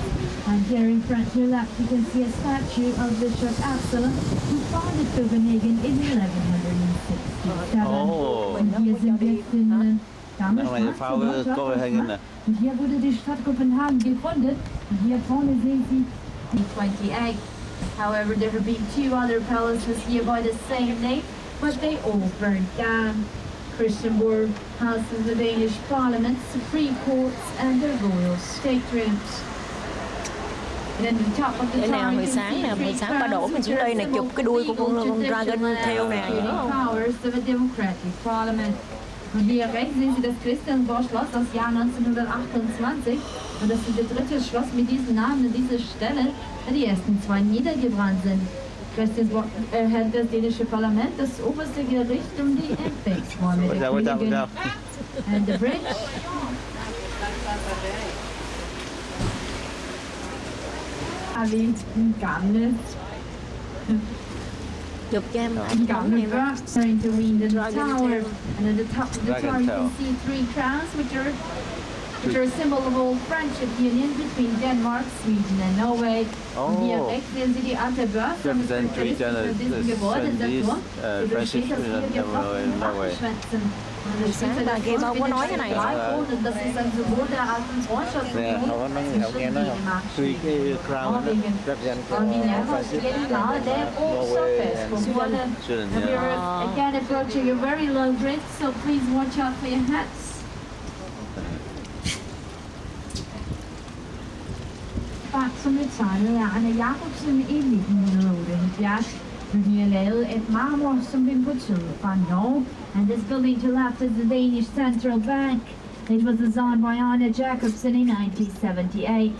And here in front to your left you can see a statue of Bishop Absalon, who founded Copenhagen in 1167. And he is invested in Gamle Strand. Und hier wurde die Stadt Kopenhagen gegründet. Und hier vorne sehen Sie die 28. However, there have been 2 other palaces here by the same name, but they all burned down. Christianborg houses the Danish Parliament, Supreme Courts, and the Royal State Rooms. And at the top of the Để nào tower, buổi you can see sáng 3 ba đổ mình xuống đây này chụp cái đuôi của con dragon theo nè, nhớ không? powers of a democratic parliament. Und hier rechts sehen Sie das Christiansborg Schloss aus Jahr 1928. Und das ist das dritte Schloss mit diesem Namen an dieser Stelle, da die ersten 2 niedergebrannt sind. Christiansborg erhält das dänische Parlament, das oberste Gericht und die Empfangsräume der Königin. And the bridge. Har vi en gamle Chụp cho em lại and cái bóng Gamle này với Bra starting to read the Dragon tower. tail. And at the top of the Dragon tower you tail. can see 3 crowns, which are a symbol of old friendship union between Denmark, Sweden and Norway. Und hier rechts sehen Sie die alte Börse mit Represent three diesem Gebäude, der Turm. friendship Übersteht das hier in Norway. Schwänzen. Sáng bà kia đâu có nói cái này. Das ist ein Symbol der alten Freundschaft. Nè, họ nghe nói không? Three cái crown đó represent Und die Lehrer friendship stehen nahe der Norway and Hochsofers. Sweden. And we're again approaching a very low bridge, so please watch out for your hats. Som blev tegnet af Anna Jacobsen i 1978. Den er lavet af marmor, som blev importeret fra Norge. And this building to left is the Danish Central Bank. It was designed by Anna Jacobsen in 1978.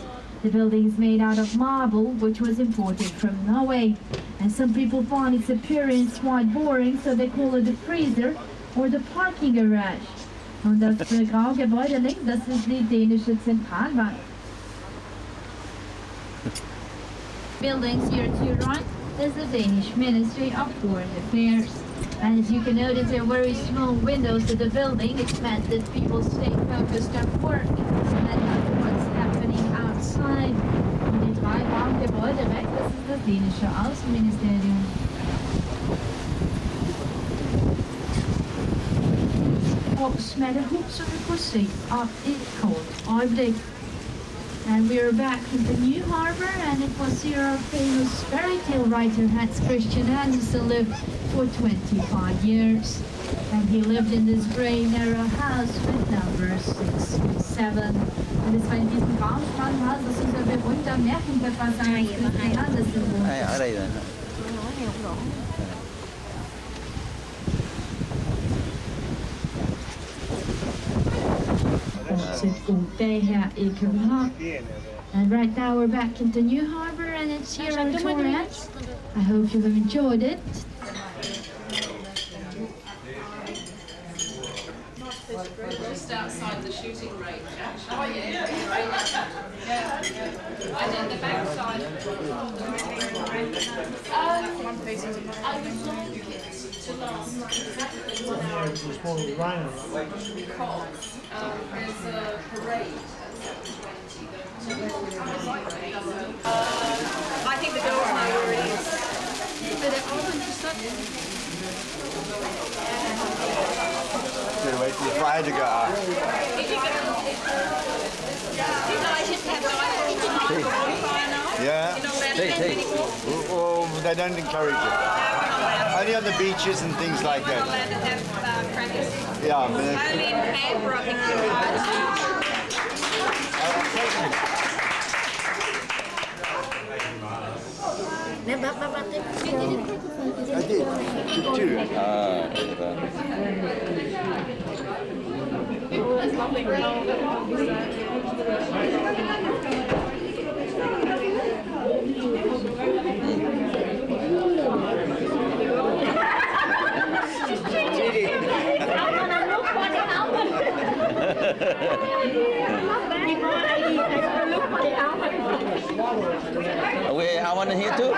The building is made out of marble, which was imported from Norway. And some people find its appearance quite boring, so they call it the freezer or the parking garage. Und das graue Gebäude links, das ist die dänische Zentralbank. Buildings here to your right is the Danish Ministry of Foreign Affairs. And as you can notice, there are very small windows to the building. It meant that people stay focused at work and not what's happening outside. Und die 3 blauen Gebäude rechts, das ist das dänische Außenministerium. Och smäller ihop som vi får se av i ett kort ögonblick. And we are back in the New Harbor, and it was here our famous fairy tale writer Hans Christian Andersen lived for 25 years. And he lived in this grey narrow house with number 67. Und es war in diesem Baumspannhaus, das ist ein berühmter Märchenverfasser Hans Christian Andersen wohnt. Ai ở đây rồi. nói nghe không rõ. And right now we're back into New Harbor, and it's here on Torrance. I hope you have enjoyed it. Just outside the shooting range, actually. Oh, yeah. I did the backside. I would like it to last exactly 1 hour because there's a parade at 7:20. I think the girls know where it is. But it opens just up. Gonna wait for the fire to go out. Yeah. Oh, they don't encourage it. Only on the beaches and things like that. Yeah, but Only in Canberra, I think you're I did. Took 2. That's lovely. Đi Okay, I want to hear too.